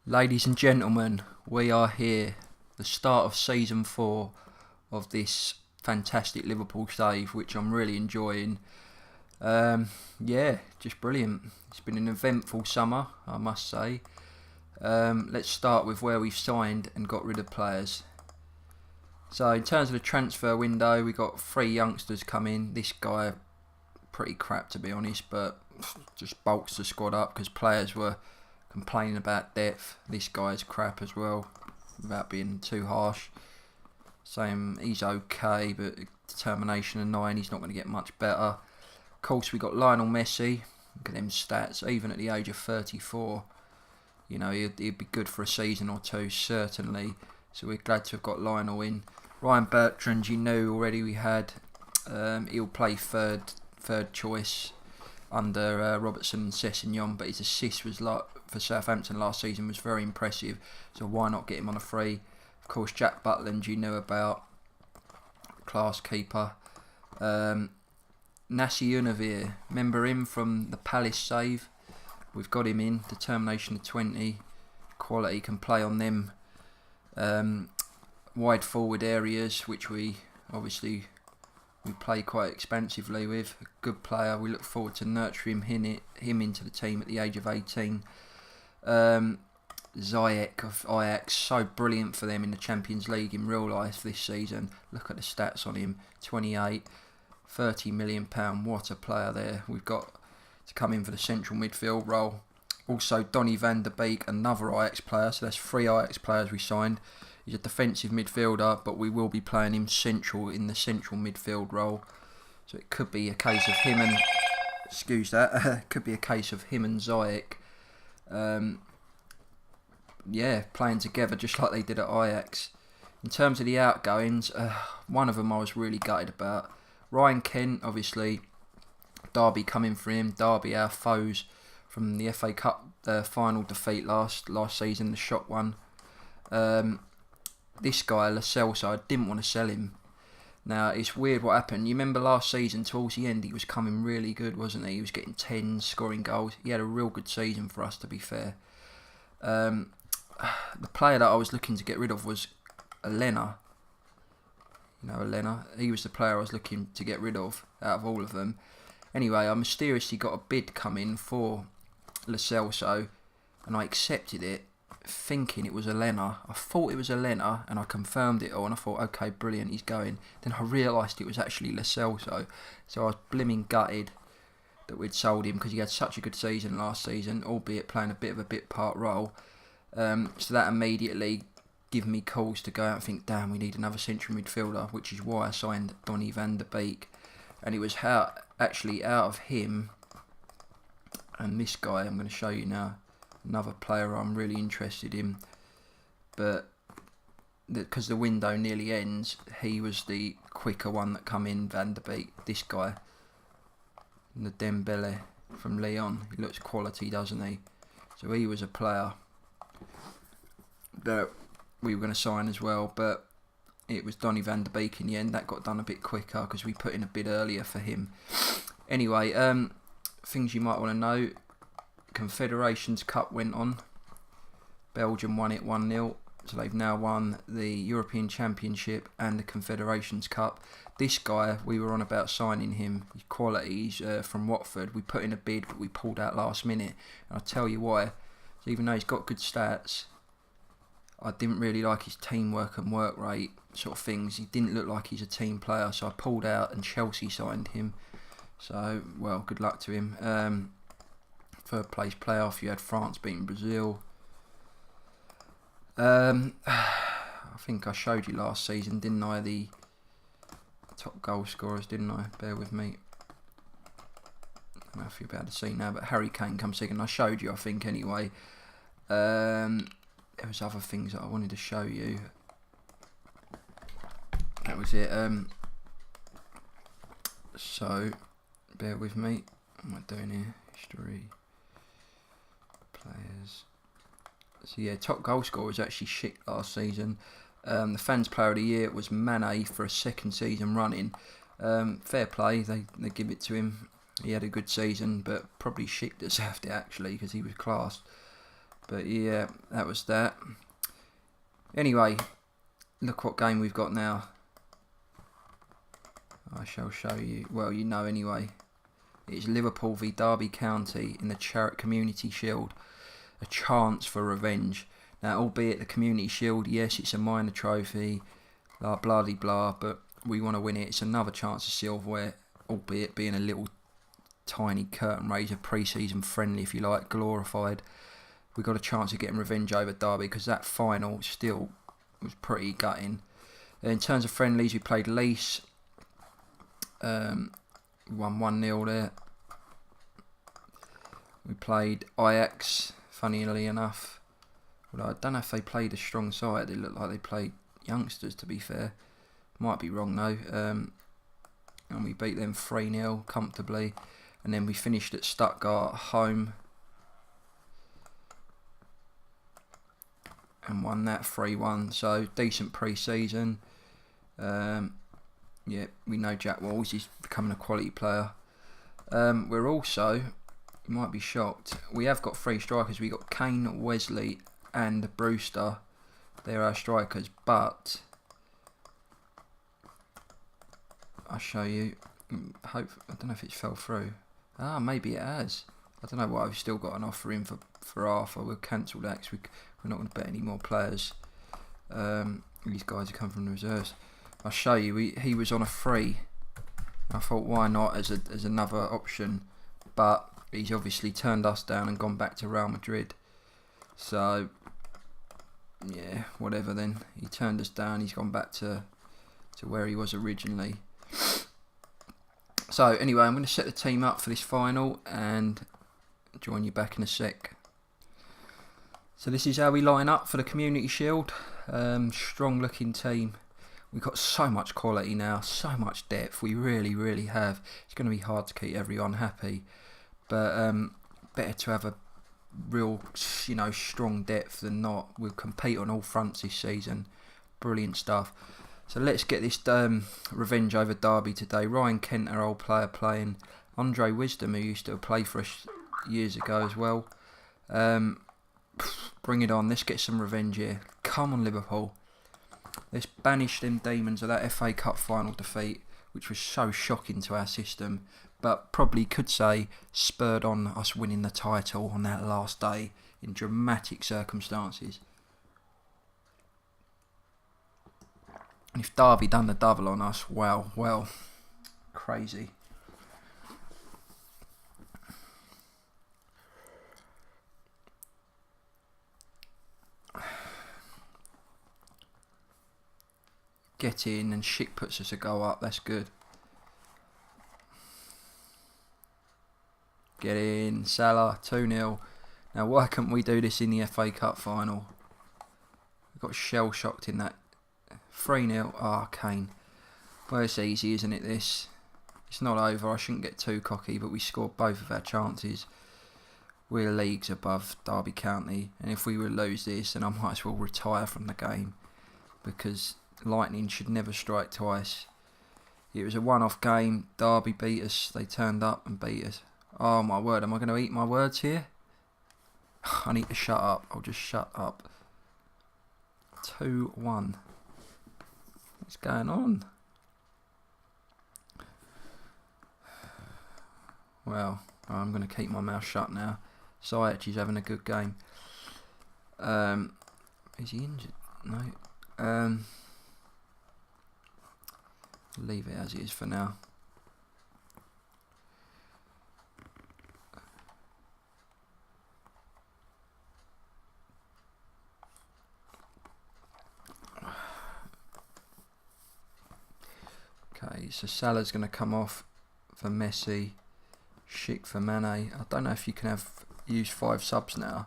Ladies and gentlemen, we are here. The start of season 4 of this fantastic Liverpool save, which I'm really enjoying. Just brilliant. It's been an eventful summer, I must say. Let's start with where we've signed and got rid of players. So in terms of the transfer window, we got 3 youngsters come in. This guy, pretty crap to be honest, but just bulks the squad up because players were complaining about depth. This guy's crap as well, without being too harsh. Saying he's okay, but determination of 9, he's not going to get much better. Of course, we got Lionel Messi. Look at them stats. Even at the age of 34, you know, he'd be good for a season or two, certainly. So we're glad to have got Lionel in. Ryan Bertrand, you knew already we had. He'll play third choice under Robertson and Sessegnon, but his assist was for Southampton last season was very impressive, so why not get him on a free? Of course, Jack Butland you know about, class keeper. Nassi Unavir, remember him from the Palace save? We've got him in, determination of 20, quality, can play on them wide forward areas, which we play quite expansively with. A good player. We look forward to nurturing him into the team at the age of 18. Ziyech of Ajax, so brilliant for them in the Champions League in real life this season. Look at the stats on him. 28, £30 million. What a player there. We've got to come in for the central midfield role. Also Donny van der Beek, another Ajax player. So that's 3 Ajax players we signed. He's a defensive midfielder, but we will be playing him central in the central midfield role. So it could be a case of him and could be a case of him and Ziyech, playing together just like they did at Ajax. In terms of the outgoings, one of them I was really gutted about. Ryan Kent, obviously, Derby coming for him. Derby, our foes from the FA Cup final defeat last season, the shock one. This guy, Lo Celso, I didn't want to sell him. Now, it's weird what happened. You remember last season, towards the end, he was coming really good, wasn't he? He was getting 10s, scoring goals. He had a real good season for us, to be fair. The player that I was looking to get rid of was Elena. You know, Elena. He was the player I was looking to get rid of out of all of them. Anyway, I mysteriously got a bid come in for Lo Celso, and I accepted it, thinking it was Elena. I thought it was Elena, and I confirmed it all, and I thought, okay, brilliant, he's going. Then I realised it was actually Lo Celso, so I was blimmin' gutted that we'd sold him because he had such a good season last season, albeit playing a bit of a bit part role. So that immediately gave me cause to go out and think, damn, we need another central midfielder, which is why I signed Donny van der Beek. And it was actually out of him and this guy I'm going to show you now, another player I'm really interested in, but because the window nearly ends, he was the quicker one that come in, Van der Beek, this guy, the Dembele from Lyon. He looks quality, doesn't he? So he was a player that we were going to sign as well, but it was Donny van der Beek in the end. That got done a bit quicker because we put in a bid earlier for him. Anyway, things you might want to know. Confederations Cup went on. Belgium won it 1-0. So they've now won the European Championship and the Confederations Cup. This guy, we were on about signing him. His quality, he's from Watford. We put in a bid, but we pulled out last minute. And I'll tell you why. So even though he's got good stats, I didn't really like his teamwork and work rate sort of things. He didn't look like he's a team player, so I pulled out and Chelsea signed him. So, well, good luck to him. Third place playoff, you had France beating Brazil. I think I showed you last season, didn't I? The top goal scorers, didn't I? Bear with me. I don't know if you're about to see now, but Harry Kane comes second. I showed you, I think, anyway. There was other things that I wanted to show you. That was it. So, bear with me. What am I doing here? History. Players. So yeah, top goal scorer was actually shit last season. The fans player of the year was Mane for a second season running. Fair play, they give it to him. He had a good season, but probably shit deserved it actually because he was class. But yeah, that was that. Anyway, look what game we've got now. I shall show you. Well, you know anyway. It's Liverpool v Derby County in the Community Shield. A chance for revenge. Now, albeit the Community Shield, yes, it's a minor trophy, blah, blah, blah, blah, but we want to win it. It's another chance of silverware, albeit being a little tiny curtain raiser, pre-season friendly, if you like, glorified. We got a chance of getting revenge over Derby because that final still was pretty gutting. In terms of friendlies, we played Leeds, won 1-0 there. We played Ajax, funnily enough. Although I don't know if they played a strong side. They looked like they played youngsters, to be fair. Might be wrong though. And we beat them 3-0 comfortably. And then we finished at Stuttgart home. And won that 3-1. So decent pre-season. Yeah, we know Jack Walls. He's becoming a quality player. We're also, you might be shocked, we have got 3 strikers. We got Kane, Wesley and Brewster. They're our strikers, but I'll show you. I don't know if it's fell through. Maybe it has. I don't know why we've still got an offer in for Arthur. We'll cancel that because we're not going to bet any more players. These guys have come from the reserves. I'll show you. He was on a free. I thought, why not as another option? But he's obviously turned us down and gone back to Real Madrid. So yeah, whatever then. He turned us down. He's gone back to where he was originally. So anyway, I'm going to set the team up for this final and join you back in a sec. So this is how we line up for the Community Shield. Strong looking team. We've got so much quality now, so much depth. We really, really have. It's going to be hard to keep everyone happy, but better to have a real, strong depth than not. We'll compete on all fronts this season. Brilliant stuff. So let's get this revenge over Derby today. Ryan Kent, our old player, playing. Andre Wisdom, who used to play for us years ago as well. Bring it on. Let's get some revenge here. Come on, Liverpool. Let's banish them demons of that FA Cup final defeat, which was so shocking to our system, but probably could say spurred on us winning the title on that last day in dramatic circumstances. And if Derby done the double on us, well, crazy. Get in and Schick puts us a goal up. That's good. Get in. Salah, 2-0. Now, why couldn't we do this in the FA Cup final? We got shell-shocked in that. 3-0. Kane. Well, it's easy, isn't it, this? It's not over. I shouldn't get too cocky, but we scored both of our chances. We're leagues above Derby County. And if we would lose this, then I might as well retire from the game. Because lightning should never strike twice. It was a one-off game. Derby beat us. They turned up and beat us. Oh my word, am I going to eat my words here? I need to shut up. I'll just shut up. 2-1. What's going on? Well, I'm going to keep my mouth shut now. Ziyech is having a good game. Is he injured? No. Leave it as it is for now. Okay, so Salah's going to come off for Messi, Schick for Mane. I don't know if you can use 5 subs now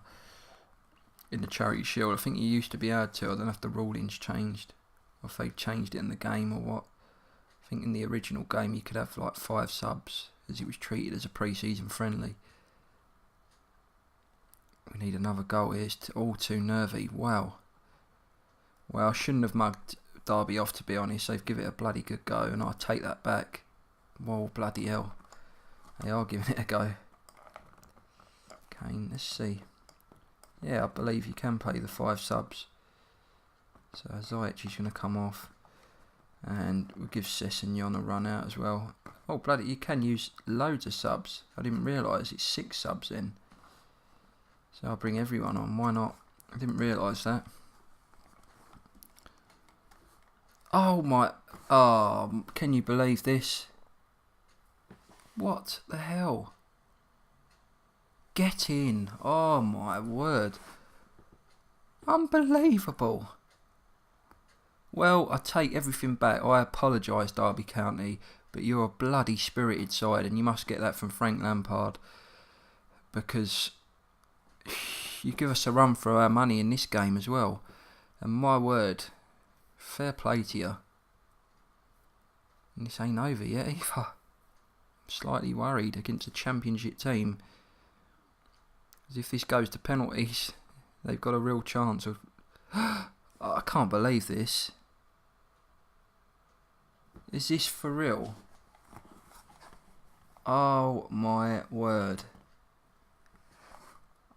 in the Charity Shield. I think you used to be able to. I don't know if the ruling's changed, or if they've changed it in the game or what. I think in the original game you could have like 5 subs, as it was treated as a pre-season friendly. We need another goal here. It's all too nervy. Wow. Well, I shouldn't have mugged Derby off, to be honest. They've given it a bloody good go, and I take that back. Whoa, bloody hell. They are giving it a go. Kane, let's see. Yeah, I believe you can pay the 5 subs. So Ziyech is going to come off. And we'll give Sessegnon a run out as well. Oh, bloody, you can use loads of subs. I didn't realise it's 6 subs in. So I'll bring everyone on. Why not? I didn't realise that. Oh, my... Oh, can you believe this? What the hell? Get in. Oh, my word. Unbelievable. Well, I take everything back. I apologise, Derby County, but you're a bloody spirited side, and you must get that from Frank Lampard, because you give us a run for our money in this game as well. And my word, fair play to you. And this ain't over yet either. I'm slightly worried against a championship team. As if this goes to penalties, they've got a real chance of... I can't believe this. Is this for real? Oh my word.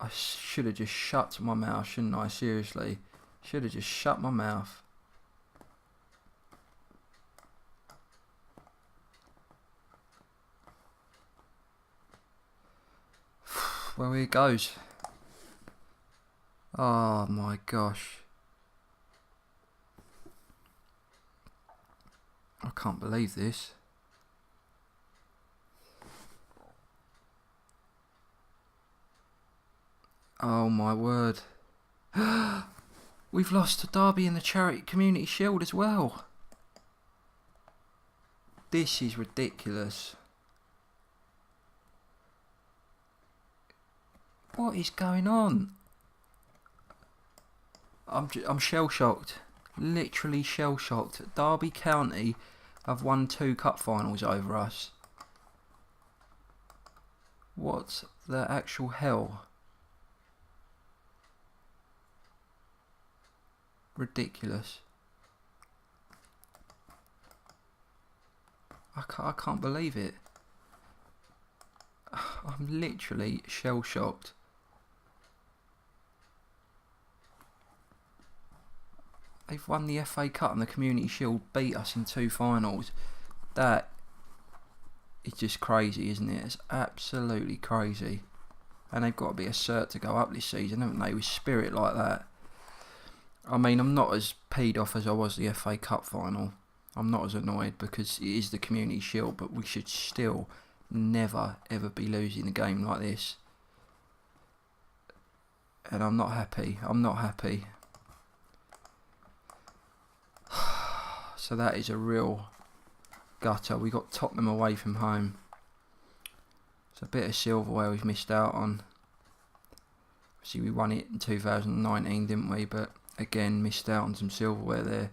I should have just shut my mouth, shouldn't I? Seriously. Should have just shut my mouth. Well, here it goes. Oh my gosh. I can't believe this. Oh my word. We've lost to Derby in the Charity Community Shield as well. This is ridiculous. What is going on? I'm shell-shocked. Literally shell-shocked. Derby County have won 2 cup finals over us. What the actual hell? Ridiculous. I can't believe it. I'm literally shell-shocked. They've won the FA Cup and the Community Shield, beat us in 2 finals. That is just crazy, isn't it? It's absolutely crazy. And they've got to be a cert to go up this season, haven't they? With spirit like that. I mean, I'm not as peed off as I was the FA Cup final. I'm not as annoyed because it is the Community Shield, but we should still never ever be losing a game like this. And I'm not happy. I'm not happy. So that is a real gutter. We got Tottenham away from home. It's a bit of silverware we've missed out on. Obviously we won it in 2019, didn't we? But again, missed out on some silverware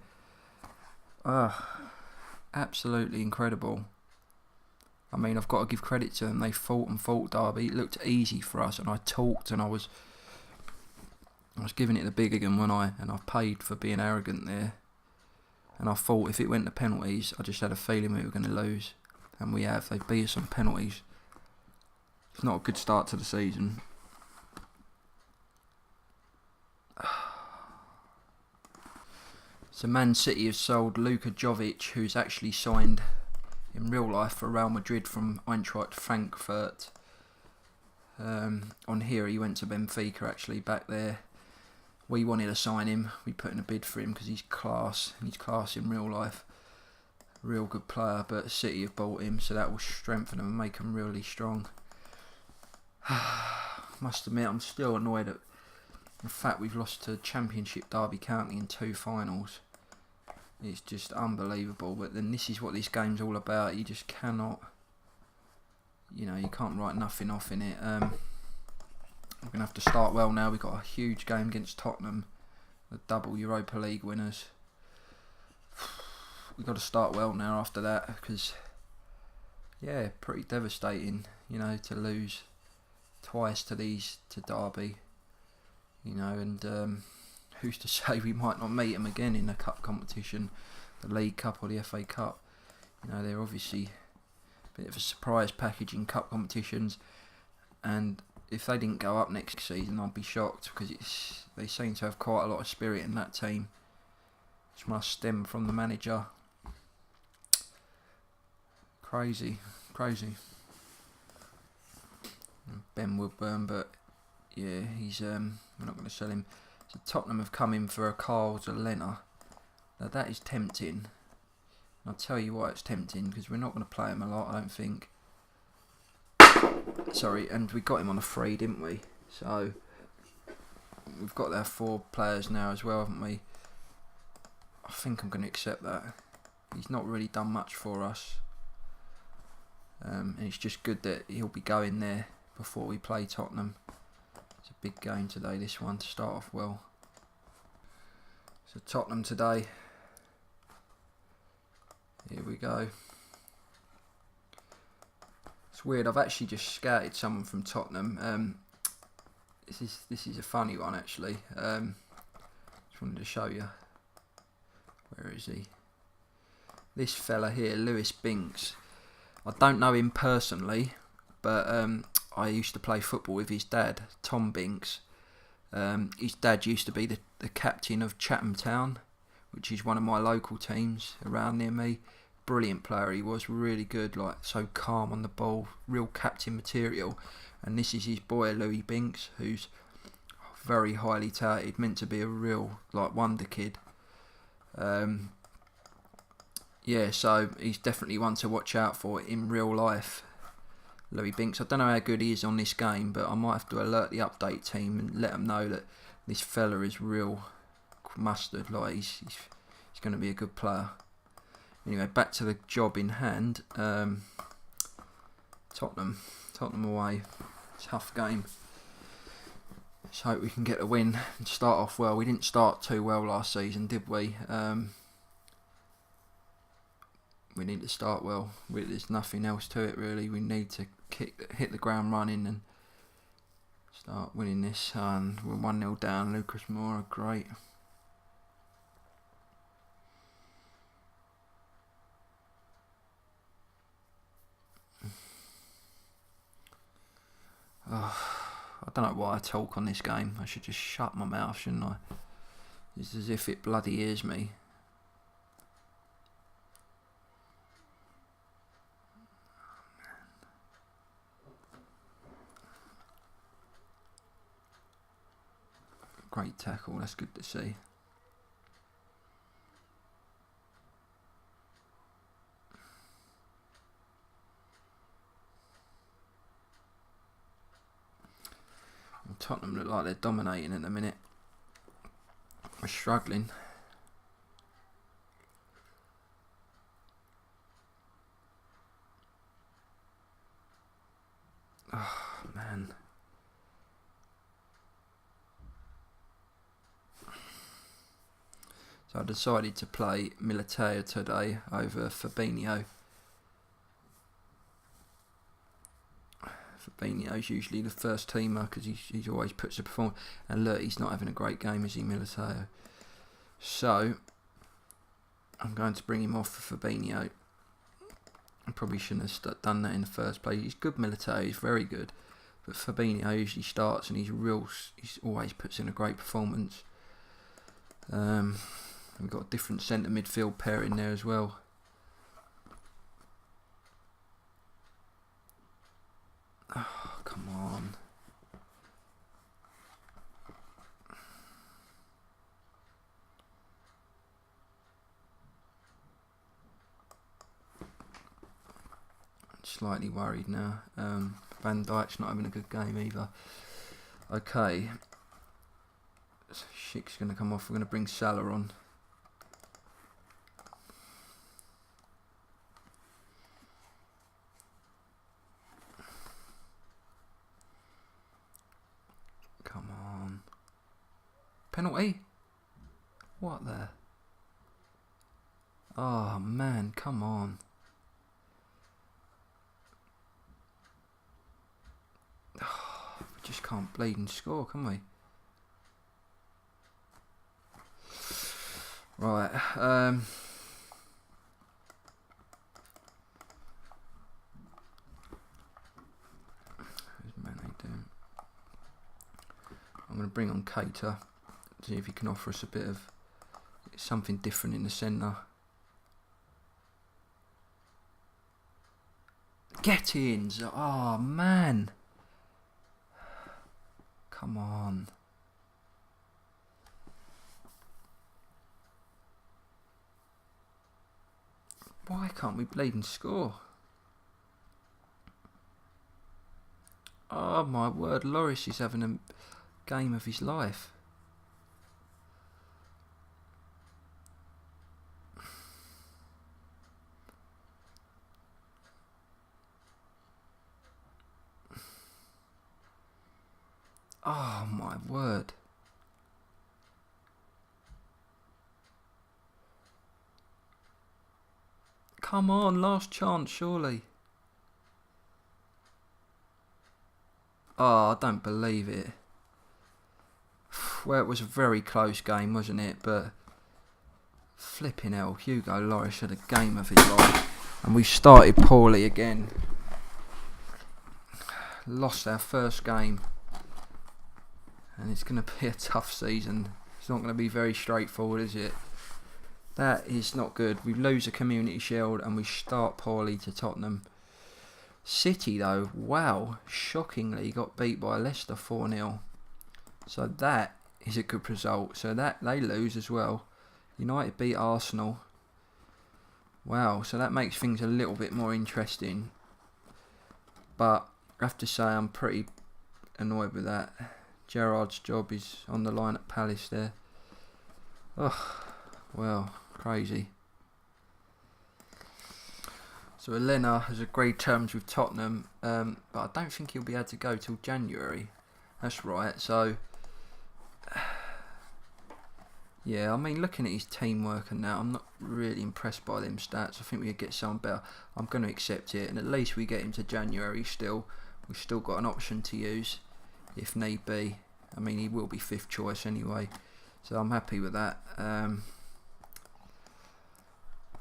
there. Absolutely incredible. I mean, I've got to give credit to them. They fought and fought Derby. It looked easy for us, and I talked, and I was giving it the big again, wasn't I? And I paid for being arrogant there. And I thought if it went to penalties, I just had a feeling we were going to lose. And we have. They beat us on penalties. It's not a good start to the season. So Man City have sold Luka Jovic, who's actually signed in real life for Real Madrid from Eintracht Frankfurt. On here he went to Benfica actually back there. We wanted to sign him. We put in a bid for him because he's class. He's class in real life. Real good player, but City have bought him, so that will strengthen him and make him really strong. Must admit, I'm still annoyed at the fact we've lost to Championship Derby County in 2 finals. It's just unbelievable. But then this is what this game's all about. You just cannot, you know, you can't write nothing off in it. We're going to have to start well now. We've got a huge game against Tottenham, the double Europa League winners. We've got to start well now after that because, yeah, pretty devastating, you know, to lose twice to Derby, you know, and who's to say we might not meet them again in the cup competition, the League Cup or the FA Cup. You know, they're obviously a bit of a surprise package in cup competitions, and if they didn't go up next season, I'd be shocked, because they seem to have quite a lot of spirit in that team, which must stem from the manager. Crazy. Ben Woodburn, but yeah, he's we're not going to sell him. So Tottenham have come in for a Carl Zelena. Now that is tempting. I'll tell you why it's tempting, because we're not going to play him a lot, I don't think. Sorry, and we got him on a free, didn't we? So we've got our 4 players now as well, haven't we? I think I'm going to accept that. He's not really done much for us. And it's just good that he'll be going there before we play Tottenham. It's a big game today, this one, to start off well. So Tottenham today. Here we go. It's weird, I've actually just scouted someone from Tottenham. This is a funny one, actually. Just wanted to show you. Where is he? This fella here, Lewis Binks. I don't know him personally, but I used to play football with his dad, Tom Binks. His dad used to be the captain of Chatham Town, which is one of my local teams around near me. Brilliant player he was, really good, like so calm on the ball, real captain material. And this is his boy Louis Binks, who's very highly touted, meant to be a real like wonder kid. Yeah, so he's definitely one to watch out for in real life, Louis Binks. I don't know how good he is on this game, but I might have to alert the update team and let them know that this fella is real mustard. Like he's going to be a good player. Anyway, back to the job in hand. Tottenham away. Tough game. Let's hope we can get a win and start off well. We didn't start too well last season, did we? We need to start well. There's nothing else to it really. We need to hit the ground running and start winning this. And we're 1-0 down. Lucas Moura, great. I don't know why I talk on this game. I should just shut my mouth, shouldn't I? It's as if it bloody hears me. Great tackle, that's good to see. Well, Tottenham look like they're dominating at the minute. We're struggling. Oh, man. So I decided to play Militao today over Fabinho. Fabinho's usually the first teamer because he always puts a performance. And look, he's not having a great game, is he, Militao? So I'm going to bring him off for Fabinho. I probably shouldn't have done that in the first place. He's good, Militao. He's very good. But Fabinho usually starts and he always puts in a great performance. We've got a different centre midfield pair in there as well. Oh, come on. I'm slightly worried now. Van Dijk's not having a good game either. Okay. Schick's going to come off. We're going to bring Salah on. Come on. Penalty? What the? Oh man, come on. Oh, we just can't bleed and score, can we? Right, what's Mane doing? I'm going to bring on Cater, see if he can offer us a bit of something different in the centre. Get in! Oh man! Come on. Why can't we bleeding score? Oh my word, Loris is having a game of his life. Oh my word. Come on, last chance surely. Oh, I don't believe it. Well, it was a very close game, wasn't it? But flipping hell, Hugo Lloris had a game of his life. And we started poorly again. Lost our first game. And it's going to be a tough season. It's not going to be very straightforward, is it? That is not good. We lose a Community Shield and we start poorly to Tottenham. City though, wow, shockingly got beat by Leicester 4-0. So that is a good result. So that they lose as well. United beat Arsenal. Wow, so that makes things a little bit more interesting. But I have to say I'm pretty annoyed with that. Gerrard's job is on the line at Palace there. Oh, well, crazy. So Elena has agreed terms with Tottenham, but I don't think he'll be able to go till January. That's right. So, yeah, I mean, looking at his teamwork and that, I'm not really impressed by them stats. I think we could get someone better. I'm going to accept it, and at least we get him to January still. We've still got an option to use if need be. I mean, he will be 5th choice anyway, so I'm happy with that.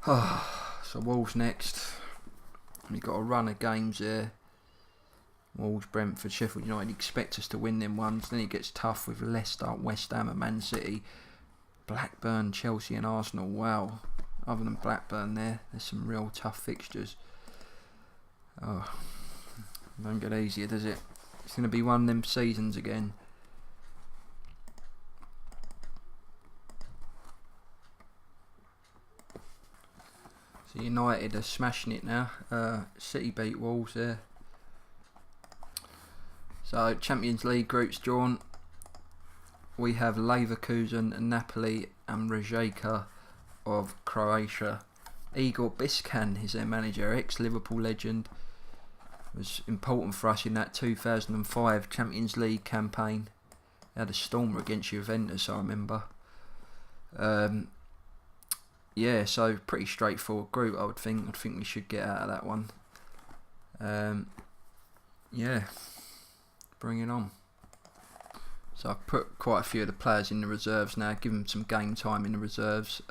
So Wolves next. We've got a run of games there. Wolves, Brentford, Sheffield United. Expect us to win them ones. Then it gets tough with Leicester, West Ham and Man City. Blackburn, Chelsea and Arsenal. Wow. Other than Blackburn there's some real tough fixtures. Oh, don't get easier, does it? It's going to be one of them seasons again. So United are smashing it now. City beat Wolves there. So Champions League groups drawn. We have Leverkusen, Napoli and Rijeka of Croatia. Igor Biscan is their manager, ex-Liverpool legend. Was important for us in that 2005 Champions League campaign. They had a stormer against Juventus, I remember. Yeah, so pretty straightforward group, I would think. I think we should get out of that one. Yeah, bring it on. So I've put quite a few of the players in the reserves now, give them some game time in the reserves.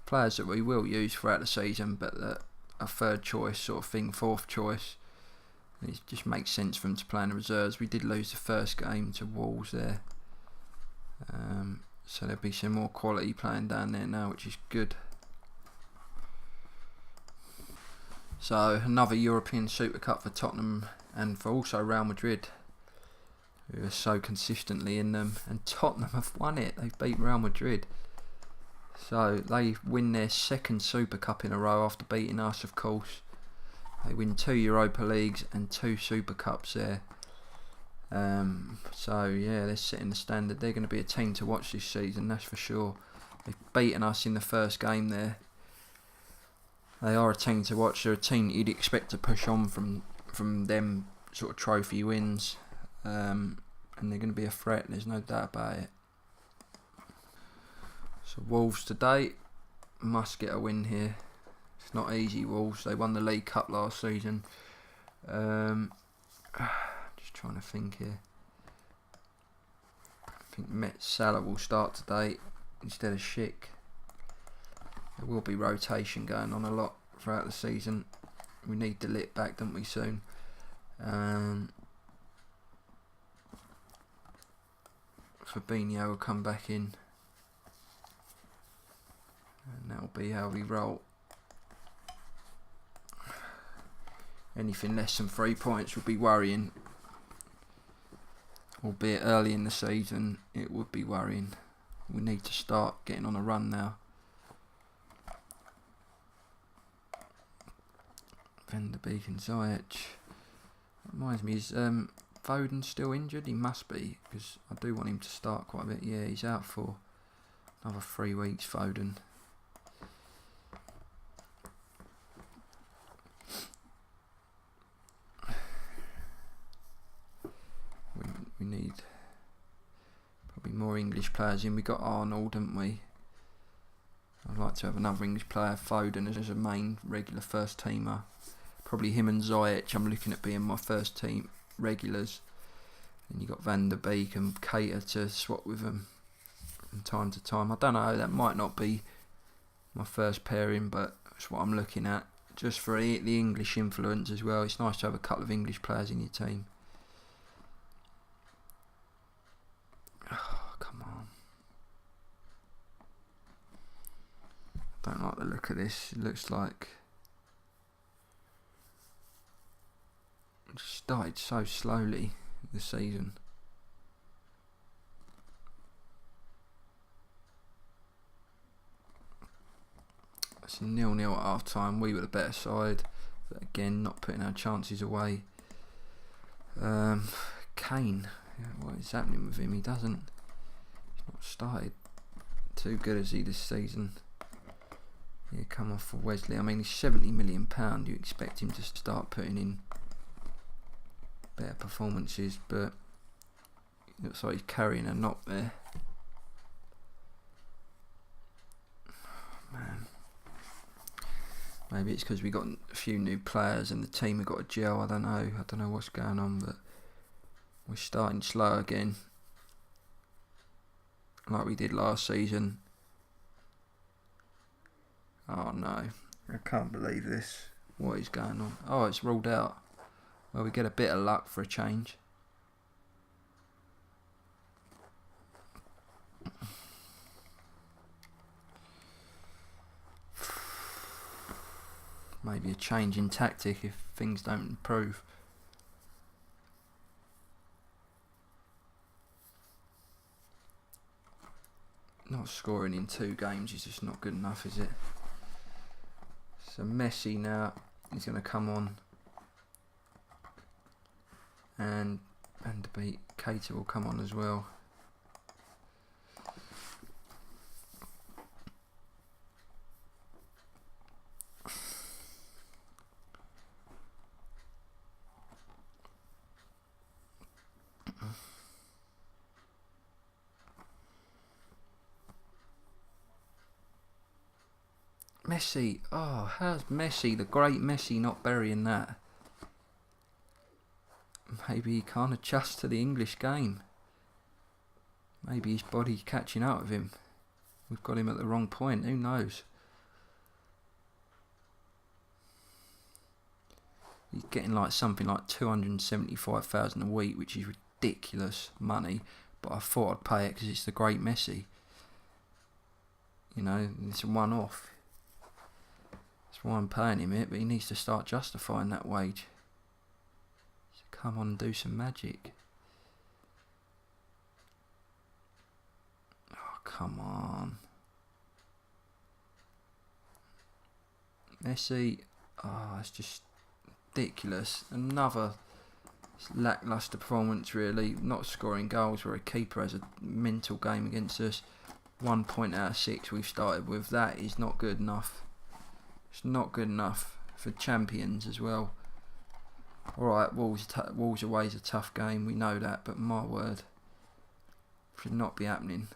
Players that we will use throughout the season, but a 3rd choice sort of thing, 4th choice. It just makes sense for them to play in the reserves. We did lose the first game to Wolves there. So there'll be some more quality playing down there now, which is good. So another European Super Cup for Tottenham and for also Real Madrid, who are so consistently in them. And Tottenham have won it. They've beat Real Madrid. So they win their 2nd Super Cup in a row after beating us, of course. They win 2 Europa Leagues and 2 Super Cups there. So yeah, they're setting the standard. They're going to be a team to watch this season, that's for sure. They've beaten us in the first game there. They are a team to watch. They're a team that you'd expect to push on from them sort of trophy wins, and they're going to be a threat. There's no doubt about it. So Wolves today must get a win here. It's not easy, Wolves. They won the League Cup last season. Just trying to think here. I think Met Salah will start today instead of Schick. There will be rotation going on a lot throughout the season. We need De Ligt back, don't we, soon? Fabinho will come back in. And that'll be how we roll. Anything less than 3 points would be worrying. Albeit early in the season, it would be worrying. We need to start getting on a run now. Van der Beek and Ziyech. Reminds me, is Foden still injured? He must be, because I do want him to start quite a bit. Yeah, he's out for another 3 weeks, Foden. We need probably more English players in. We got Arnold, haven't we? I'd like to have another English player, Foden, as a main regular first teamer. Probably him and Ziyech. I'm looking at being my first team regulars. And you got Van der Beek and Cater to swap with them from time to time. I don't know. That might not be my first pairing, but that's what I'm looking at. Just for the English influence as well. It's nice to have a couple of English players in your team. Oh, come on. Don't like the look of this. It looks like it just started so slowly this season. It's 0-0 at half time. We were the better side, but again, not putting our chances away. Kane, what is happening with him? He's not started too good, as he, this season. Yeah, come off for Wesley. I mean, he's £70 million. You expect him to start putting in better performances, but it looks like he's carrying a knock there. Man, maybe it's because we got a few new players and the team have got a gel. I don't know what's going on, but we're starting slow again, like we did last season. Oh no, I can't believe this. What is going on? Oh, it's ruled out. Well, we get a bit of luck for a change. Maybe a change in tactic if things don't improve. Not scoring in 2 games is just not good enough, is it? So Messi now is going to come on, and Van der Beek, Cater will come on as well. Messi, oh, how's Messi, the great Messi, not burying that? Maybe he can't adjust to the English game. Maybe his body's catching up with him. We've got him at the wrong point, who knows? He's getting like something like 275,000 a week, which is ridiculous money, but I thought I'd pay it because it's the great Messi. You know, it's a one-off. That's why I'm paying him it, but he needs to start justifying that wage. So come on and do some magic. Oh, come on. Messi, oh, it's just ridiculous. Another lacklustre performance, really. Not scoring goals where a keeper has a mental game against us. 1 point out of 6 we've started with. That is not good enough. It's not good enough for champions as well. Alright, Wolves away is a tough game, we know that, but my word, should not be happening.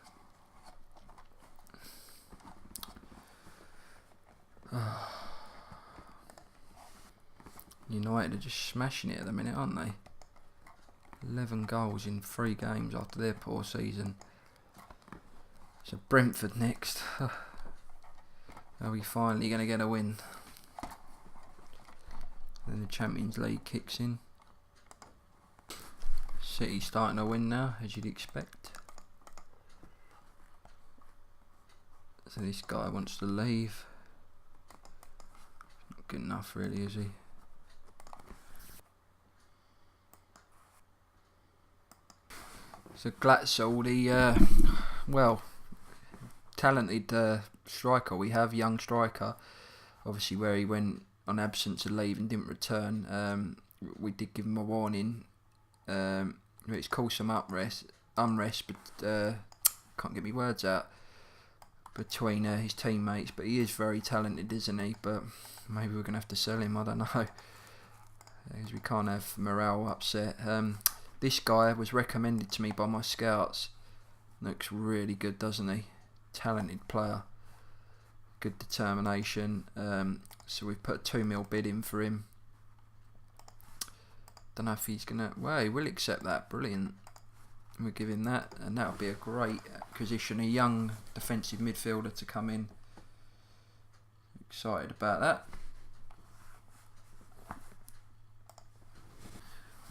United are just smashing it at the minute, aren't they? 11 goals in 3 games after their poor season. So Brentford next. Are we finally going to get a win? Then the Champions League kicks in. City starting to win now, as you'd expect. So this guy wants to leave. Not good enough really, is he? So Glatzel, the well, talented striker we have, young striker. Obviously where he went on absence of leave and didn't return, we did give him a warning. It's caused some unrest, but can't get my words out, between his teammates. But he is very talented, isn't he? But maybe we're going to have to sell him, I don't know, because we can't have morale upset. This guy was recommended to me by my scouts. Looks really good, doesn't he? Talented player. Good determination. So we've put a 2 mil bid in for him. Don't know if he's gonna. Well, he will accept that. Brilliant. We'll give him that, and that'll be a great acquisition. A young defensive midfielder to come in. Excited about that.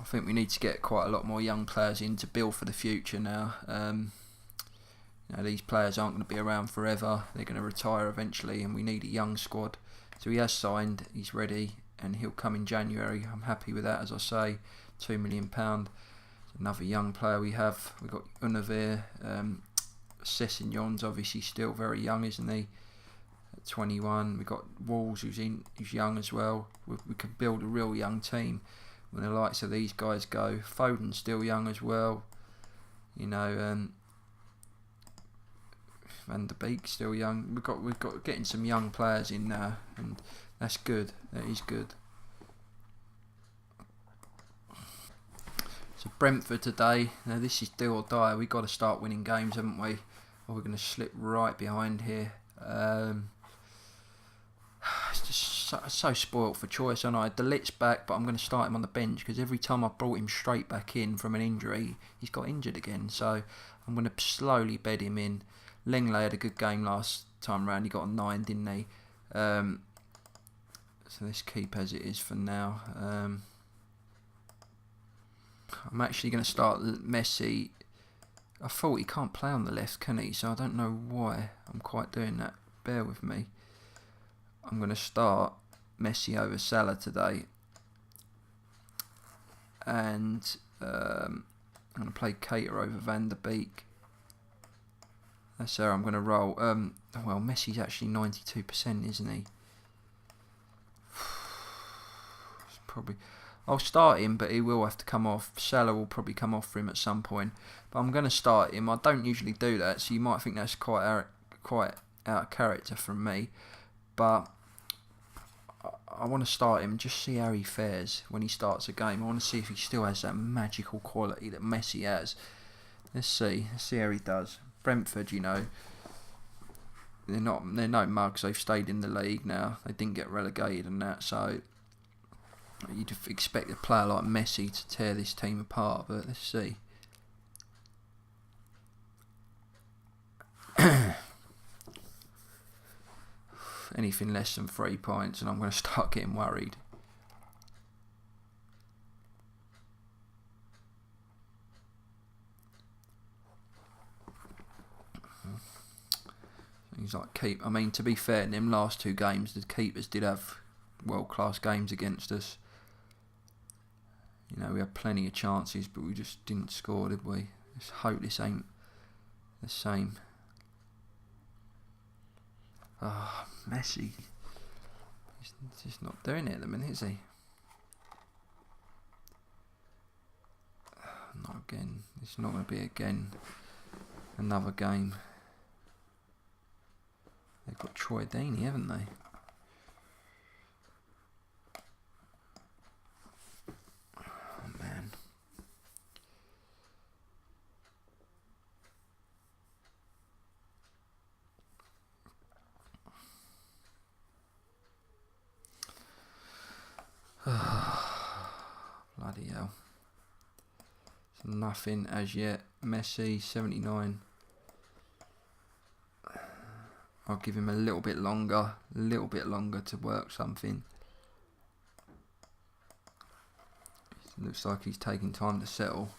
I think we need to get quite a lot more young players in to build for the future now. You know, these players aren't going to be around forever. They're going to retire eventually, and we need a young squad. So he has signed, he's ready, and he'll come in January. I'm happy with that, as I say. £2 million. Another young player we have. We've got Unavir. Sessegnon's obviously still very young, isn't he? At 21. We've got Walls, who's young as well. We can build a real young team when the likes of these guys go. Foden's still young as well. You know, Van der Beek's still young. We've got getting some young players in now, and that's good. That is good. So Brentford today. Now this is do or die. We've got to start winning games, haven't we? Or we're going to slip right behind here. It's just so spoilt for choice, aren't I? Delit's back, but I'm going to start him on the bench because every time I've brought him straight back in from an injury, he's got injured again. So I'm going to slowly bed him in. Lenglet had a good game last time round. He got a 9, didn't he? So let's keep as it is for now. I'm actually going to start Messi. I thought he can't play on the left, can he? So I don't know why I'm quite doing that. Bear with me. I'm going to start Messi over Salah today. And I'm going to play Cater over Van der Beek. That's how I'm going to roll. Well, Messi's actually 92%, isn't he? It's probably. I'll start him, but he will have to come off. Salah will probably come off for him at some point. But I'm going to start him. I don't usually do that, so you might think that's quite out of character from me. But I want to start him and just see how he fares when he starts a game. I want to see if he still has that magical quality that Messi has. Let's see. Let's see how he does. Brentford, you know, they're no mugs. They've stayed in the league now. They didn't get relegated and that, so you'd expect a player like Messi to tear this team apart. But let's see. Anything less than 3 points, and I'm going to start getting worried. He's like I mean, to be fair, in them last 2 games, the keepers did have world-class games against us. You know, we had plenty of chances, but we just didn't score, did we? Let's hope this ain't the same. Ah, oh, Messi. He's just not doing it at the minute, is he? Not again. It's not going to be again another game. They've got Troy Deeney, haven't they? Oh, man. Bloody hell. It's nothing as yet. Messi, 79. I'll give him a little bit longer to work something. It looks like he's taking time to settle.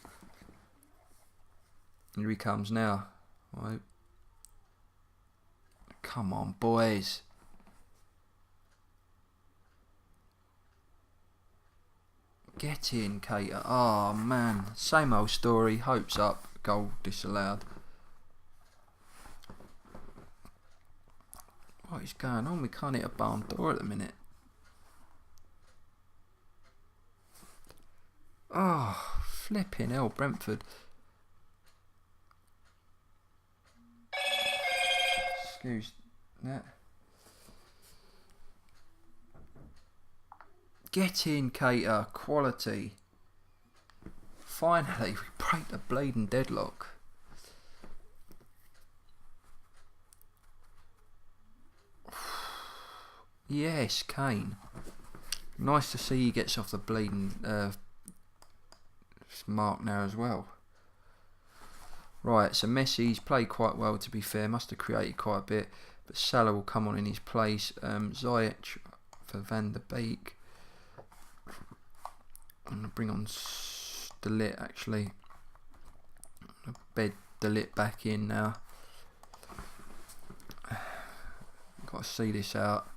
Here he comes now. I Come on, boys. Get in, Cater. Oh, man. Same old story. Hopes up. Goal disallowed. What is going on? We can't hit a barn door at the minute. Oh, flipping hell, Brentford. Excuse that. Get in, Cater. Quality. Finally, we break the bleeding deadlock. Yes, Kane. Nice to see he gets off the bleeding mark now as well. Right, so Messi's played quite well, to be fair. Must have created quite a bit. But Salah will come on in his place. Ziyech for Van der Beek. I'm going to bring on De Ligt, actually. I'm going to bed De Ligt back in now. Got to see this out.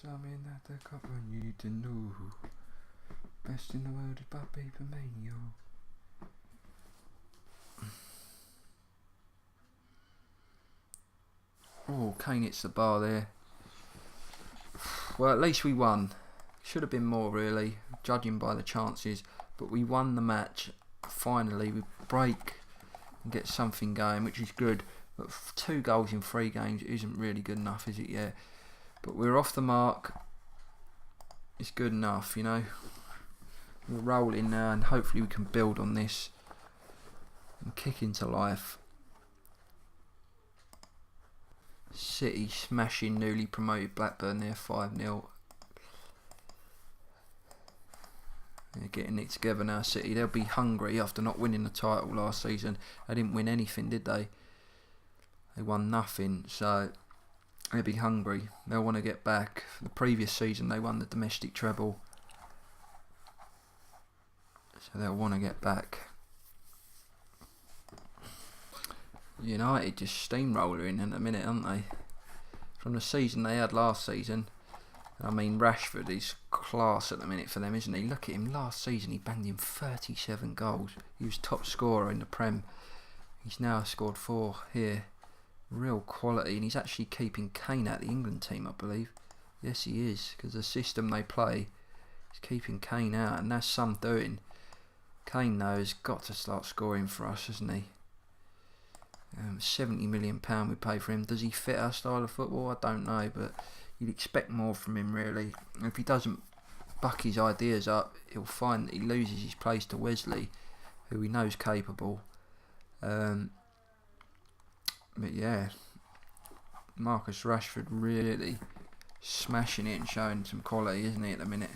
Something that the couple need to know. Best in the world is but paper mania. Oh, Kane hits the bar there. Well, at least we won. Should have been more, really, judging by the chances. But we won the match. Finally, we break and get something going, which is good. But 2 goals in 3 games isn't really good enough, is it yet? But we're off the mark. It's good enough, you know. We're rolling now, and hopefully we can build on this and kick into life. City smashing newly promoted Blackburn there, 5-0. They're getting it together now, City. They'll be hungry after not winning the title last season. They didn't win anything, did they? They won nothing, so they'll be hungry. They'll want to get back. The previous season they won the domestic treble, so they'll want to get back. United just steamrolling in a minute, aren't they? From the season they had last season. I mean, Rashford is class at the minute for them, isn't he? Look at him. Last season he banged in 37 goals. He was top scorer in the Prem. He's now scored 4 here. Real quality, and he's actually keeping Kane out of the England team, I believe. Yes, he is, because the system they play is keeping Kane out, and that's some doing. Kane, though, has got to start scoring for us, hasn't he? £70 million we pay for him. Does he fit our style of football? I don't know, but you'd expect more from him, really. If he doesn't buck his ideas up, he'll find that he loses his place to Wesley, who we know is capable. But yeah, Marcus Rashford really smashing it and showing some quality, isn't he, at the minute?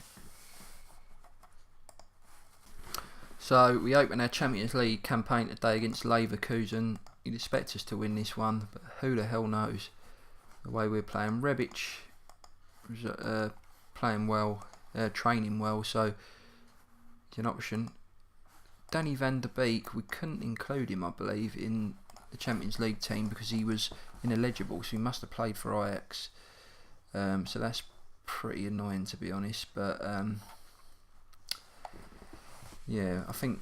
So we open our Champions League campaign today against Leverkusen. You'd expect us to win this one, but who the hell knows? The way we're playing. Rebic was playing well, training well, so it's an option. Danny Van der Beek, we couldn't include him, I believe, in the Champions League team because he was ineligible, so he must have played for Ajax. So that's pretty annoying, to be honest. But yeah, I think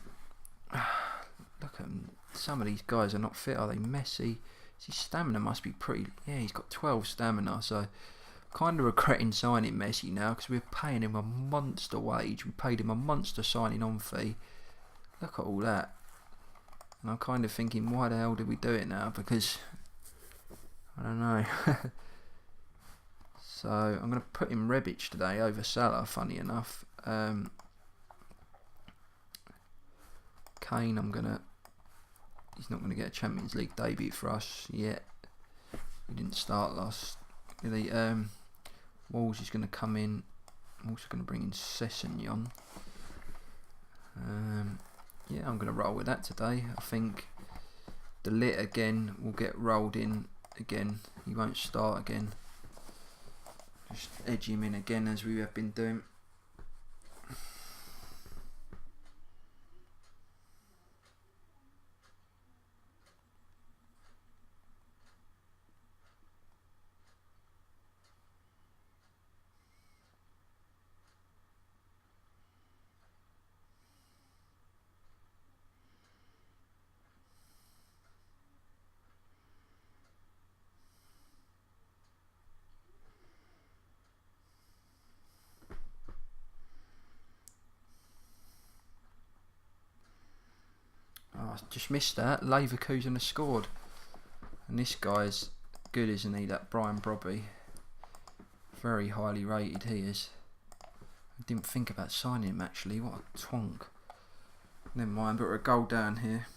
look at him. Some of these guys are not fit, are they? Messi, his stamina must be pretty. Yeah, he's got 12 stamina, so kind of regretting signing Messi now because we're paying him a monster wage. We paid him a monster signing on fee. Look at all that. And I'm kind of thinking, why the hell did we do it now? Because I don't know. So I'm going to put in Rebic today over Salah, funny enough. Kane, he's not gonna get a Champions League debut for us yet. He didn't start last. Walls is gonna come in. I'm also gonna bring in Sessegnon. Yeah, I'm gonna roll with that today. I think the Lit again will get rolled in again. He won't start again. Just edge him in again as we have been doing. I just missed that. Leverkusen has scored. And this guy's good, isn't he? That Brian Brobby. Very highly rated he is. I didn't think about signing him actually. What a twonk. Never mind, but we're a goal down here.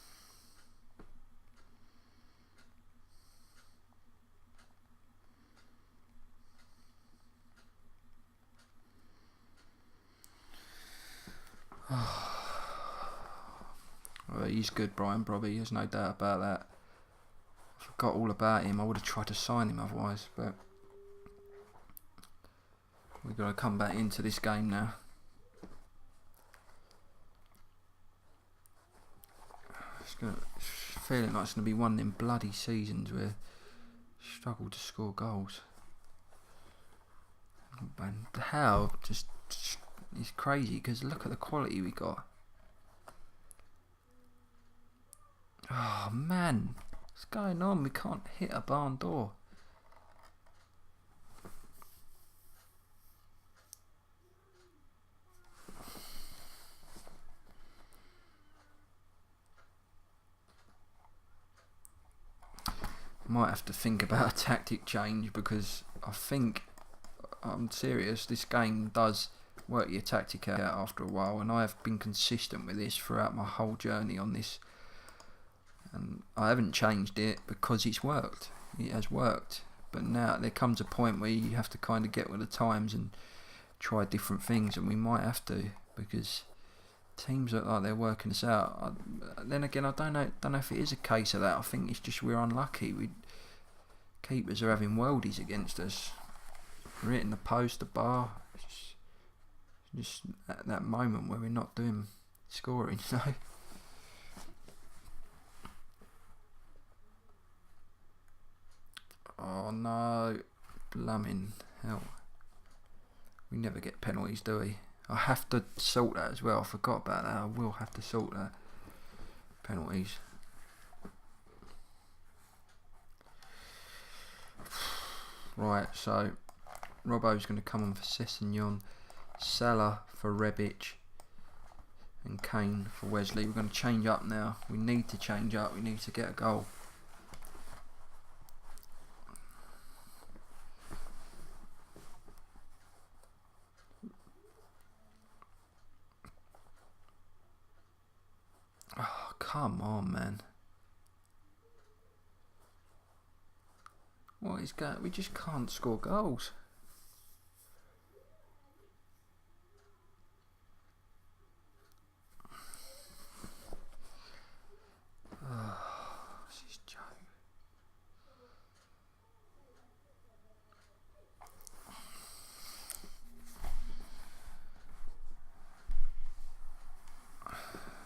Well, he's good, Brian Brobby, there's no doubt about that. I forgot all about him. I would have tried to sign him otherwise, but we've got to come back into this game now. Feeling like it's going to be one of them bloody seasons where we struggle to score goals. And how just it's crazy because look at the quality we got. Oh man, what's going on? We can't hit a barn door. Might have to think about a tactic change because I think, I'm serious, this game does work your tactic out after a while, and I have been consistent with this throughout my whole journey on this. And I haven't changed it because it's worked. It has worked. But now there comes a point where you have to kind of get with the times and try different things, and we might have to because teams look like they're working us out. Then again, I don't know if it is a case of that. I think it's just we're unlucky. Keepers are having worldies against us. We're hitting the post, the bar. It's just at that moment where we're not scoring, you know. Oh no, blooming hell. We never get penalties, do we? I have to sort that as well. I forgot about that. I will have to sort that. Penalties. Right, so Robbo's going to come on for Sessegnon, Salah for Rebic, and Kane for Wesley. We're going to change up now. We need to change up. We need to get a goal. Oh, come on, man. What is going? We just can't score goals. This is joke.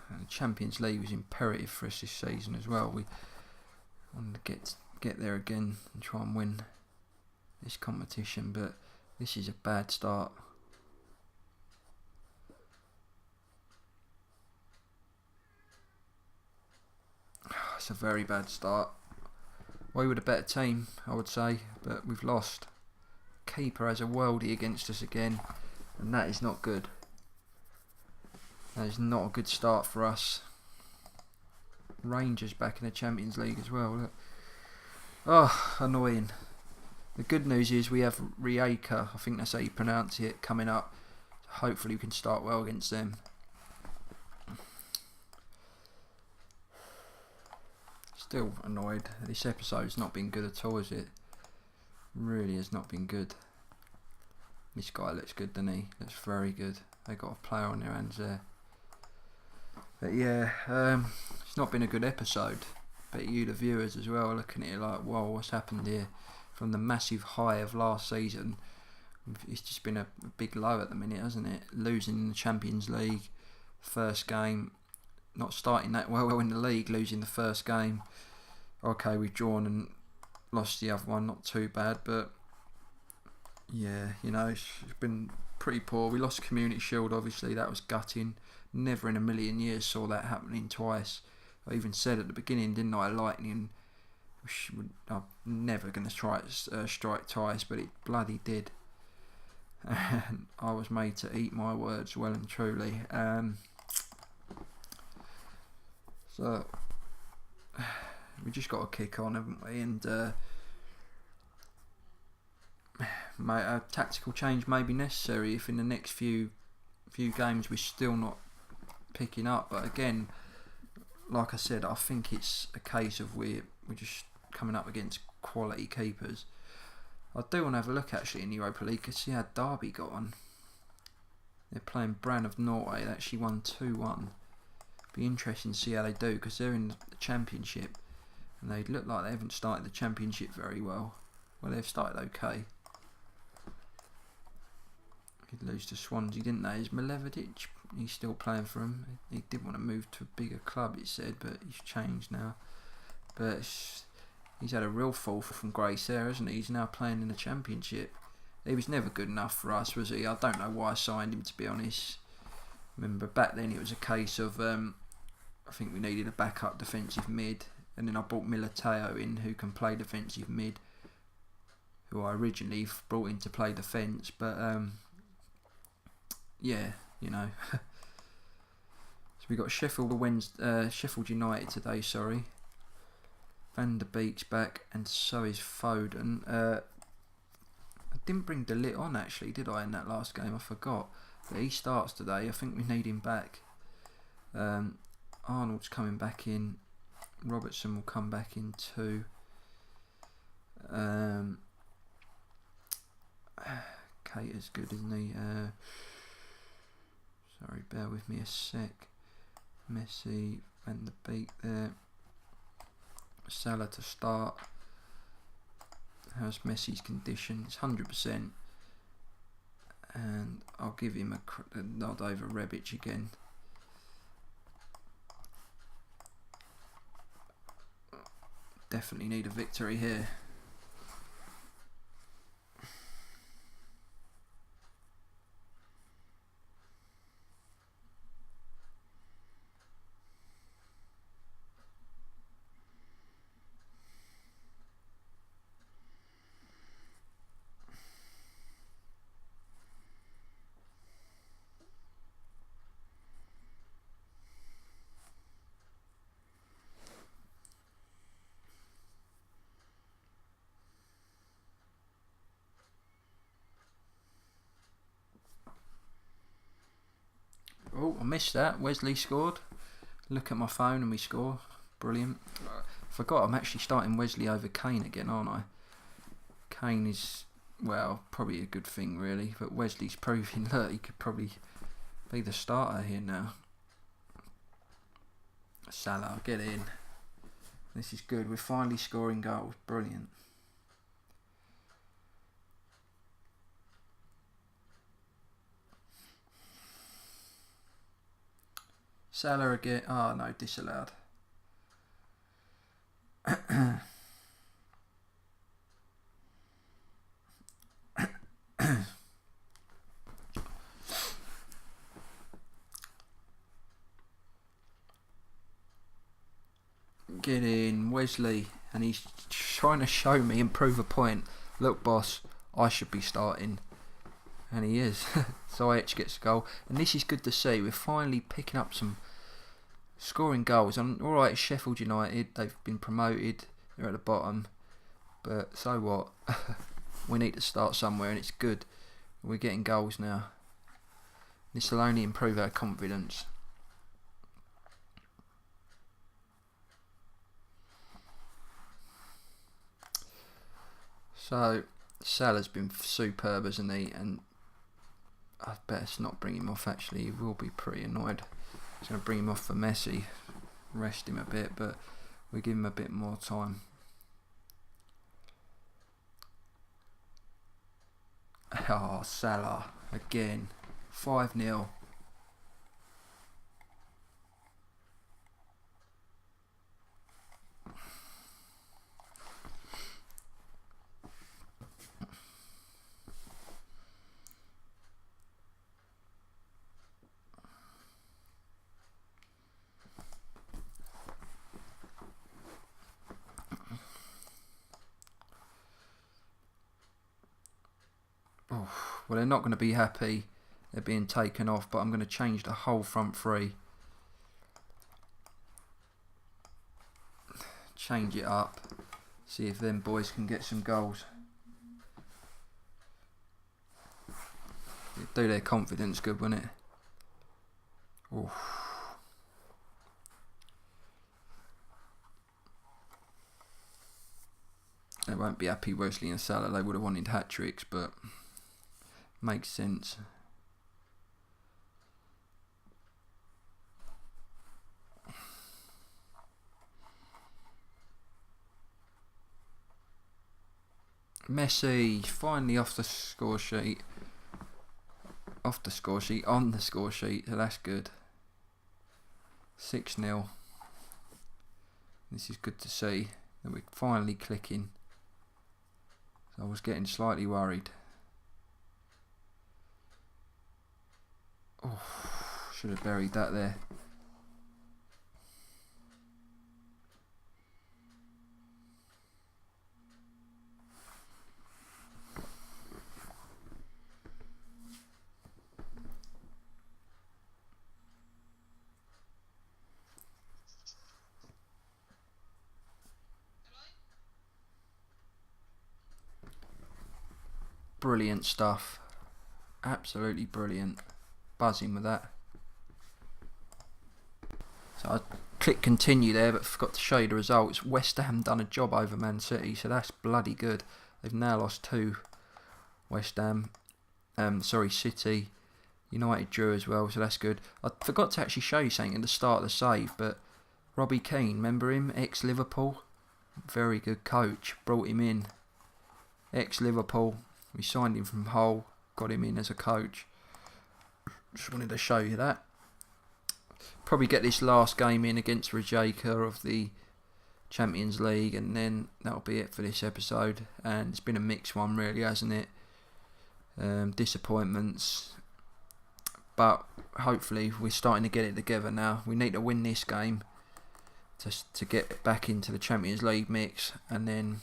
And the Champions League was imperative for us this season as well. We wanted to get there again and try and win this competition, but this is a bad start. It's a very bad start. We were the better team, I would say, but we've lost. Keeper has a worldie against us again, and that is not good. That is not a good start for us. Rangers back in the Champions League as well. Look. Oh, annoying. The good news is we have Rijeka, I think that's how you pronounce it, coming up. Hopefully we can start well against them. Still annoyed. This episode's not been good at all, has it? Really has not been good. This guy looks good, doesn't he? Looks very good. They got a player on their hands there. But yeah, it's not been a good episode. But you, the viewers, as well, are looking at it like, whoa, what's happened here? From the massive high of last season, it's just been a big low at the minute, hasn't it? Losing in the Champions League, first game, not starting that well in the league, losing the first game. Okay, we've drawn and lost the other one, not too bad, but yeah, you know, it's been pretty poor. We lost Community Shield, obviously, that was gutting. Never in a million years saw that happening twice. I even said at the beginning, didn't I, Lightning, I'm never going to try strike twice, but it bloody did. And I was made to eat my words well and truly. So we just got to kick on, haven't we? And a tactical change may be necessary if in the next few games we're still not picking up. But again, like I said, I think it's a case of we're just coming up against quality keepers. I do want to have a look actually in the Europa League to see how Derby got on. They're playing Brann of Norway. They actually won 2-1. Be interesting to see how they do, because they're in the Championship and they look like they haven't started the Championship very well. Well, they've started okay. He'd lose to Swansea, didn't they? Is Milevadic? He's still playing for him. He did want to move to a bigger club, it said, but he's changed now. But he's had a real fall from grace there, hasn't he? He's now playing in the Championship. He was never good enough for us, was he? I don't know why I signed him, to be honest. Remember, back then it was a case of, I think we needed a backup defensive mid, and then I brought Militao in, who can play defensive mid, who I originally brought in to play defence, but yeah, you know. So we got Sheffield United today, sorry. Van der Beek's back, and so is Foden. I didn't bring De Ligt on actually, did I, in that last game? I forgot. But he starts today. I think we need him back. Arnold's coming back in. Robertson will come back in too. Cater's good, isn't he? Sorry, bear with me a sec. Messi, Van der Beek there. Salah to start. How's Messi's condition? It's 100%. And I'll give him a nod over Rebic again. Definitely need a victory here. Oh, I missed that. Wesley scored. Look at my phone and we score. Brilliant. Forgot I'm actually starting Wesley over Kane again, aren't I? Kane is, well, probably a good thing really, but Wesley's proving that he could probably be the starter here now. Salah, get in. This is good. We're finally scoring goals. Brilliant. Salah again. Oh no, disallowed. Get in, Wesley. And he's trying to show me and prove a point. Look, boss, I should be starting. And he is. Ziyech gets a goal. And this is good to see. We're finally picking up some scoring goals. And alright, Sheffield United, they've been promoted. They're at the bottom. But so what? We need to start somewhere, and it's good. We're getting goals now. This will only improve our confidence. So Salah's been superb, hasn't he? And I'd best not bring him off. Actually, he will be pretty annoyed. He's going to bring him off for Messi, rest him a bit, but we give him a bit more time. Oh, Salah again, 5-0. Well, they're not going to be happy. They're being taken off, but I'm going to change the whole front three. Change it up. See if them boys can get some goals. It'd do their confidence good, wouldn't it? Oof. They won't be happy, Wesley and Salah. They would have wanted hat-tricks, but makes sense. Messi finally off the score sheet. On the score sheet, so that's good. 6-0. This is good to see that we're finally clicking. So I was getting slightly worried. Oh, should have buried that there. Brilliant stuff. Absolutely brilliant. Buzzing with that. So I clicked continue there, but forgot to show you the results. West Ham done a job over Man City, so that's bloody good. They've now lost 2. West Ham. City. United drew as well, so that's good. I forgot to actually show you something at the start of the save, but Robbie Keane, remember him? Ex-Liverpool. Very good coach. Brought him in. Ex-Liverpool. We signed him from Hull. Got him in as a coach. Just wanted to show you that. Probably get this last game in against Rijeka of the Champions League, and then that'll be it for this episode. And it's been a mixed one, really, hasn't it? Disappointments, but hopefully we're starting to get it together now. We need to win this game to get back into the Champions League mix, and then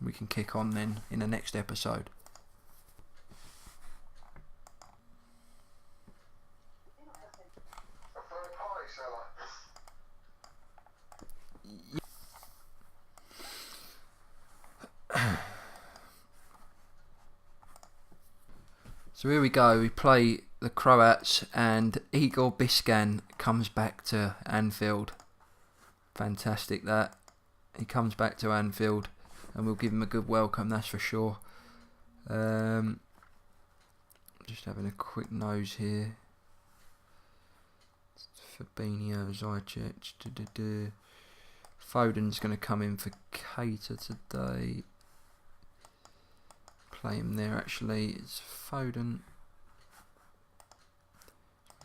we can kick on then in the next episode. So here we go, we play the Croats and Igor Biscan comes back to Anfield. Fantastic that. He comes back to Anfield and we'll give him a good welcome, that's for sure. Just having a quick nose here. Fabinho, Ziyech, Foden's going to come in for Keita today. Play him there actually. It's Foden.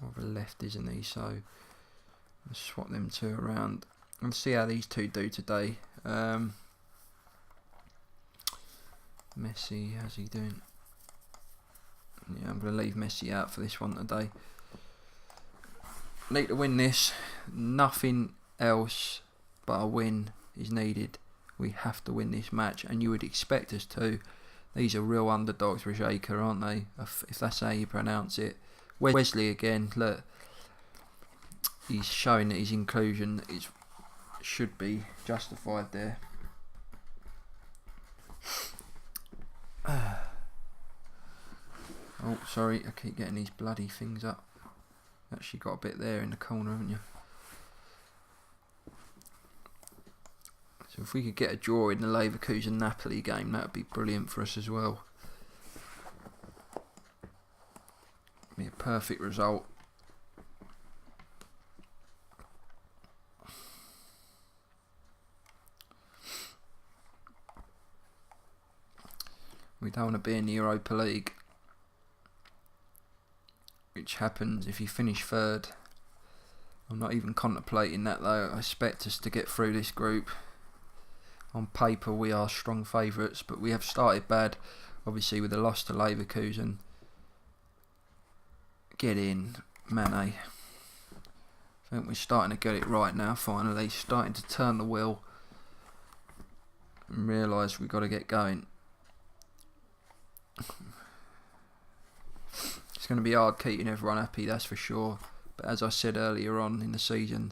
More of a left, isn't he? So let's swap them two around and see how these two do today. Messi, how's he doing? Yeah, I'm going to leave Messi out for this one today. Need to win this. Nothing else but a win is needed. We have to win this match, and you would expect us to. These are real underdogs, Rijeka, aren't they? If that's how you pronounce it. Wesley again, look. He's showing that his inclusion should be justified there. Oh, sorry, I keep getting these bloody things up. Actually got a bit there in the corner, haven't you? So if we could get a draw in the Leverkusen-Napoli game, that would be brilliant for us as well. Be a perfect result. We don't want to be in the Europa League, which happens if you finish third. I'm not even contemplating that though. I expect us to get through this group. On paper we are strong favourites, but we have started bad, obviously with a loss to Leverkusen. Get in, Mane. I think we're starting to get it right now finally, starting to turn the wheel and realise we've got to get going. It's going to be hard keeping everyone happy, that's for sure. But as I said earlier on in the season,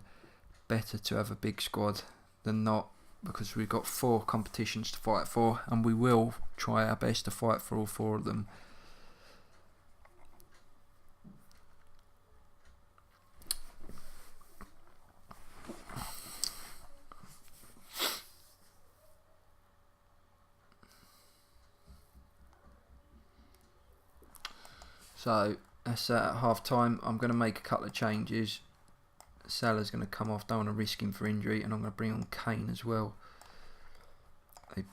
better to have a big squad than not, because we've got 4 competitions to fight for, and we will try our best to fight for all 4 of them. So that's that at half time. I'm going to make a couple of changes. Salah's going to come off, don't want to risk him for injury, and I'm going to bring on Kane as well.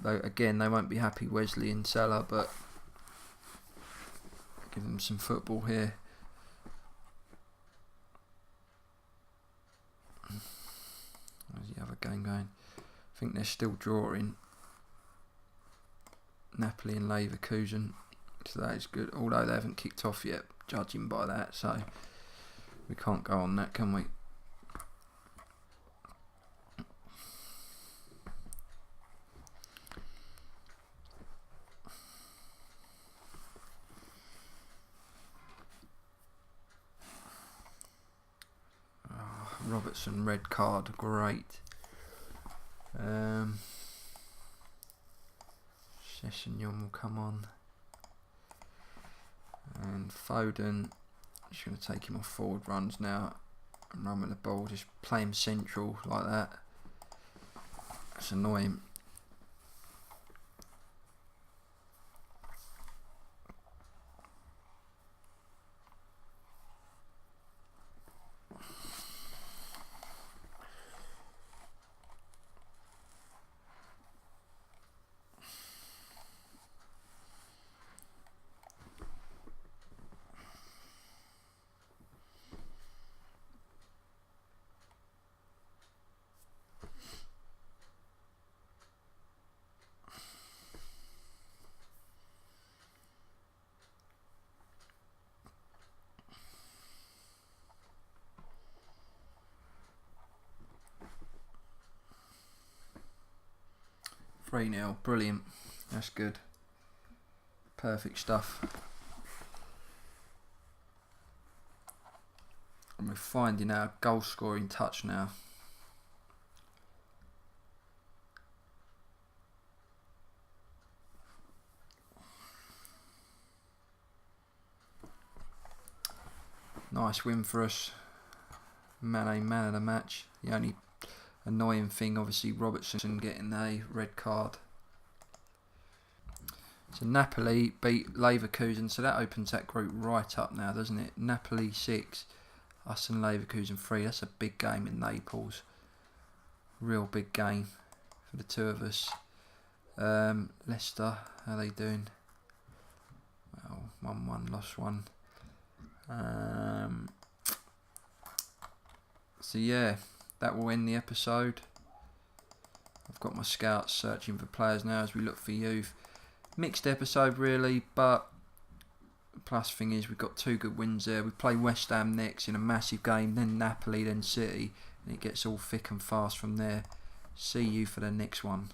Again, they won't be happy, Wesley and Salah, but give them some football here. How's the other game going? I think they're still drawing. Napoli and Leverkusen. So that is good, although they haven't kicked off yet, judging by that, so we can't go on that, can we? Oh, Robertson red card, great. Sessegnon will come on. And Foden, just going to take him off forward runs now and run with the ball, just play him central like that. That's annoying. Three 0, brilliant. That's good. Perfect stuff. And we're finding our goal scoring touch now. Nice win for us. Mane, man of the match. The only annoying thing, obviously, Robertson getting a red card. So Napoli beat Leverkusen, so that opens that group right up now, doesn't it? Napoli 6, us and Leverkusen 3. That's a big game in Naples. Real big game for the two of us. Leicester, how are they doing? Well, 1-1, lost 1. So yeah, that will end the episode. I've got my scouts searching for players now as we look for youth. Mixed episode really, but the plus thing is we've got 2 good wins there. We play West Ham next in a massive game, then Napoli, then City, and it gets all thick and fast from there. See you for the next one.